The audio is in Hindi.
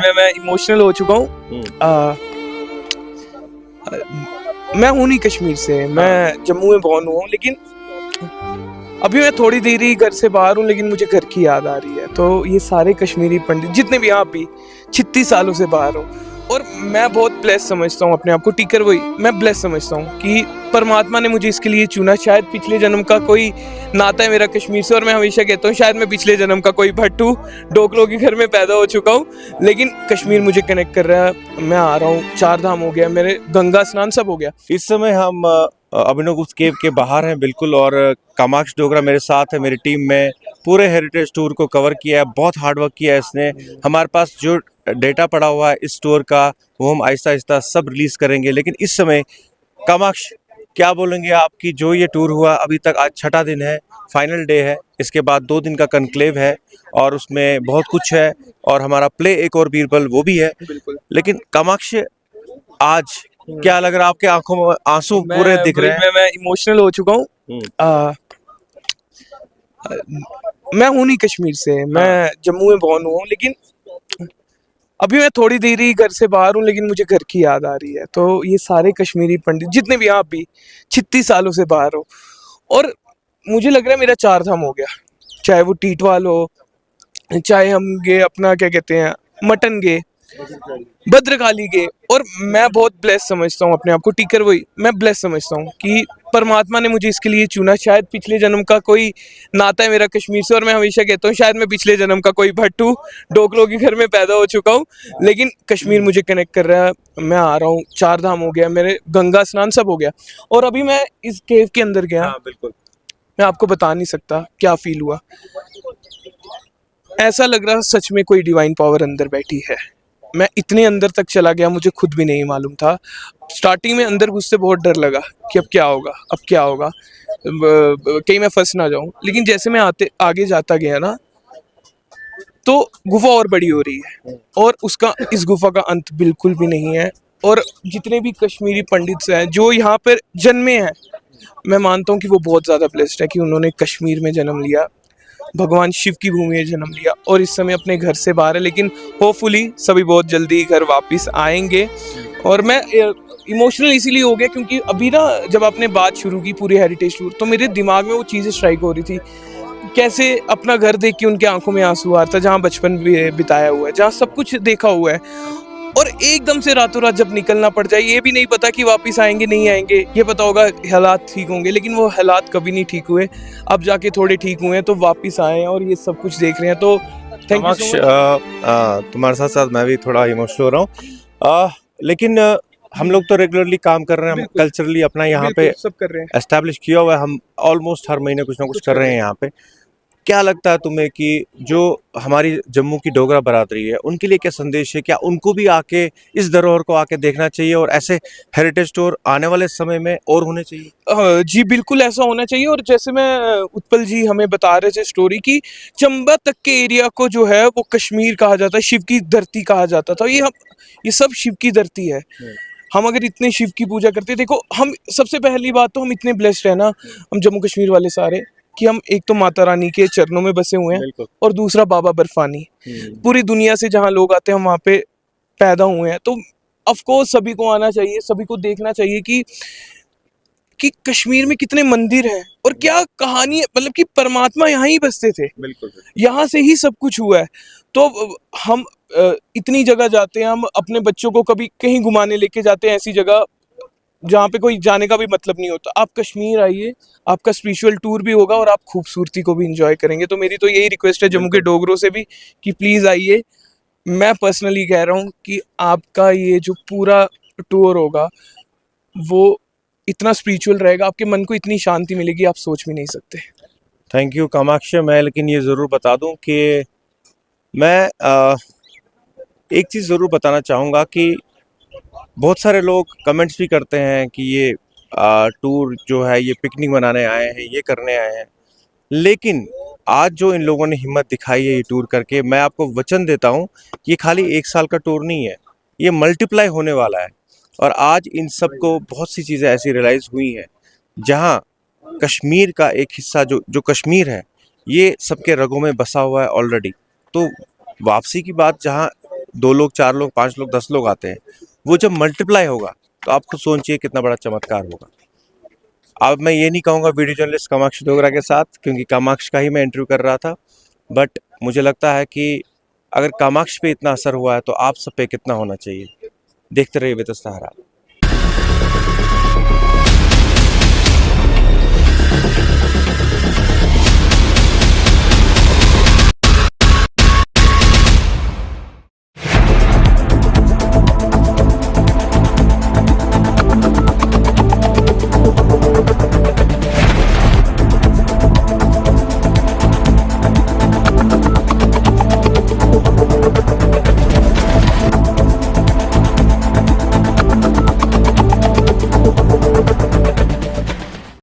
मैं इमोशनल हो चुका हूँ। मैं हूँ नहीं कश्मीर से, मैं जम्मू में बॉर्न हुआ हूँ, लेकिन अभी मैं थोड़ी देर ही घर से बाहर हूँ, लेकिन मुझे घर की याद आ रही है। तो ये सारे कश्मीरी पंडित जितने भी यहाँ भी 36 सालों से बाहर हूँ, और मैं बहुत ब्लेस समझता हूँ अपने आप को। टीकर वही मैं ब्लेस समझता हूँ कि परमात्मा ने मुझे इसके लिए चुना। शायद पिछले जन्म का कोई नाता है मेरा कश्मीर से, और मैं हमेशा कहता हूँ शायद मैं पिछले जन्म का कोई भट्टू डोकरों के घर में पैदा हो चुका हूँ, लेकिन कश्मीर मुझे कनेक्ट कर रहा है। मैं आ रहा हूँ, 4 धाम हो गया मेरे, गंगा स्नान सब हो गया। इस समय हम अभिनव गुप्त केव के बाहर हैं बिल्कुल, और कामाक्ष डोगरा मेरे साथ है। मेरी टीम में पूरे हेरिटेज टूर को कवर किया है, बहुत हार्ड वर्क किया है इसने। हमारे पास जो डेटा पड़ा हुआ है इस टूर का, वो हम आहिस्ता आहिस्ता सब रिलीज करेंगे। लेकिन इस समय कामाक्ष, क्या बोलेंगे आपकी जो ये टूर हुआ अभी तक? आज छठा दिन है, फाइनल डे है, इसके बाद 2 दिन का कनक्लेव है और उसमें बहुत कुछ है, और हमारा प्ले एक और बीरबल वो भी है। लेकिन कामाक्ष, आज क्या लग रहा है? आपके आंखों में आंसू पूरे दिख रहे हैं। मैं इमोशनल हो चुका हूँ। मैं हूँ नहीं कश्मीर से, मैं जम्मू में बॉर्न हुआ हूँ, लेकिन अभी मैं थोड़ी देर ही घर से बाहर हूँ, लेकिन मुझे घर की याद आ रही है। तो ये सारे कश्मीरी पंडित जितने भी यहाँ भी 36 सालों से बाहर हो, और मुझे लग रहा है मेरा 4 धाम हो गया। चाहे वो टीटवाल हो, चाहे हम गए अपना क्या कहते हैं मटन गए, भद्रकाली गए, और मैं बहुत ब्लेस समझता हूँ अपने आप को। टीकर वही मैं ब्लेस समझता हूँ कि परमात्मा ने मुझे इसके लिए चुना। शायद पिछले जन्म का कोई नाता है मेरा कश्मीर से, और मैं हमेशा कहता हूँ शायद मैं पिछले जन्म का कोई भट्टू डोकरों के घर में पैदा हो चुका हूँ, लेकिन कश्मीर मुझे कनेक्ट कर रहा है। मैं आ रहा हूँ, 4 धाम हो गया मेरे, गंगा स्नान सब हो गया, और अभी मैं इस केव के अंदर गया। बिल्कुल, मैं आपको बता नहीं सकता क्या फील हुआ। ऐसा लग रहा सच में कोई डिवाइन पावर अंदर बैठी है। मैं इतने अंदर तक चला गया, मुझे खुद भी नहीं मालूम था। स्टार्टिंग में अंदर घुसते बहुत डर लगा कि अब क्या होगा, अब क्या होगा, कहीं मैं फंस ना जाऊं। लेकिन जैसे मैं आगे जाता गया ना, तो गुफा और बड़ी हो रही है, और उसका इस गुफा का अंत बिल्कुल भी नहीं है। और जितने भी कश्मीरी पंडित हैं जो यहाँ पर जन्मे हैं, मैं मानता हूँ कि वो बहुत ज़्यादा ब्लेस्ड है कि उन्होंने कश्मीर में जन्म लिया, भगवान शिव की भूमि में जन्म लिया, और इस समय अपने घर से बाहर है। लेकिन होपफुली सभी बहुत जल्दी घर वापस आएंगे। और मैं इमोशनल इसीलिए हो गया क्योंकि अभी ना जब आपने बात शुरू की पूरी हेरिटेज टूर, तो मेरे दिमाग में वो चीज़ें स्ट्राइक हो रही थी। कैसे अपना घर देख के उनके आंखों में आंसू आ रहा था, जहाँ बचपन बिताया हुआ है, जहाँ सब कुछ देखा हुआ है, और एकदम से रातों रात जब निकलना पड़ जाए, ये भी नहीं पता कि वापस आएंगे नहीं आएंगे। ये पता होगा हालात ठीक होंगे, लेकिन वो हालात कभी नहीं ठीक हुए। अब जाके थोड़े ठीक हुए हैं, तो वापस आए हैं और ये सब कुछ देख रहे हैं। तो थैंक यू सो मच। तुम्हारे साथ साथ मैं भी थोड़ा इमोशनल हो रहा हूँ, लेकिन हम लोग तो रेगुलरली काम कर रहे हैं, हम कल्चरली अपना यहाँ पे सब कर रहे हैं। एस्टैब्लिश किया हुआ है। हम ऑलमोस्ट हर महीने कुछ ना कुछ कर रहे हैं यहाँ पे। क्या लगता है तुम्हें कि जो हमारी जम्मू की डोगरा बरादरी है, उनके लिए क्या संदेश है? क्या उनको भी आके इस धरोहर को आके देखना चाहिए, और ऐसे हेरिटेज टूर आने वाले समय में और होने चाहिए? जी बिल्कुल ऐसा होना चाहिए। और जैसे मैं उत्पल जी हमें बता रहे थे स्टोरी की, चंबा तक के एरिया को जो है वो कश्मीर कहा जाता है, शिव की धरती कहा जाता था। ये सब शिव की धरती है। हम अगर इतने शिव की पूजा करते हैं, देखो हम सबसे पहली बात तो हम इतने ब्लेस्ड है ना, हम जम्मू कश्मीर वाले सारे, कि हम एक तो माता रानी के चरणों में बसे हुए हैं, और दूसरा बाबा बर्फानी। पूरी दुनिया से जहाँ लोग आते हैं हम वहाँ पे पैदा हुए हैं। तो ऑफ कोर्स सभी को आना चाहिए, सभी को देखना चाहिए कि कश्मीर में कितने मंदिर हैं और क्या कहानी है। मतलब कि परमात्मा यहाँ ही बसते थे, यहाँ से ही सब कुछ हुआ है। तो हम इतनी जगह जाते हैं, हम अपने बच्चों को कभी कहीं घुमाने लेके जाते हैं ऐसी जगह जहाँ पे कोई जाने का भी मतलब नहीं होता। आप कश्मीर आइए, आपका स्पिरिचुअल टूर भी होगा और आप खूबसूरती को भी इंजॉय करेंगे। तो मेरी तो यही रिक्वेस्ट है जम्मू के डोगरों से भी कि प्लीज़ आइए। मैं पर्सनली कह रहा हूँ कि आपका ये जो पूरा टूर होगा वो इतना स्पिरिचुअल रहेगा, आपके मन को इतनी शांति मिलेगी आप सोच भी नहीं सकते। Thank you Kamaksh. मैं लेकिन ये ज़रूर बता दूं कि मैं एक चीज़ ज़रूर बताना चाहूँगा कि बहुत सारे लोग कमेंट्स भी करते हैं कि ये टूर जो है ये पिकनिक मनाने आए हैं, ये करने आए हैं। लेकिन आज जो इन लोगों ने हिम्मत दिखाई है ये टूर करके, मैं आपको वचन देता हूँ, ये खाली 1 साल का टूर नहीं है, ये मल्टीप्लाई होने वाला है। और आज इन सबको बहुत सी चीज़ें ऐसी रियलाइज़ हुई हैं, जहाँ कश्मीर का एक हिस्सा जो कश्मीर है, ये सबके रगों में बसा हुआ है ऑलरेडी। तो वापसी की बात जहाँ 2 लोग, 4 लोग, 5 लोग, 10 लोग आते हैं, वो जब मल्टीप्लाई होगा तो आप खुद सोचिए कितना बड़ा चमत्कार होगा। अब मैं ये नहीं कहूँगा वीडियो जर्नलिस्ट कामाक्षी डोगरा के साथ, क्योंकि कामाक्षी का ही मैं इंटरव्यू कर रहा था, बट मुझे लगता है कि अगर कामाक्षी पे इतना असर हुआ है तो आप सब पे कितना होना चाहिए। देखते रहिए बेतस्ता।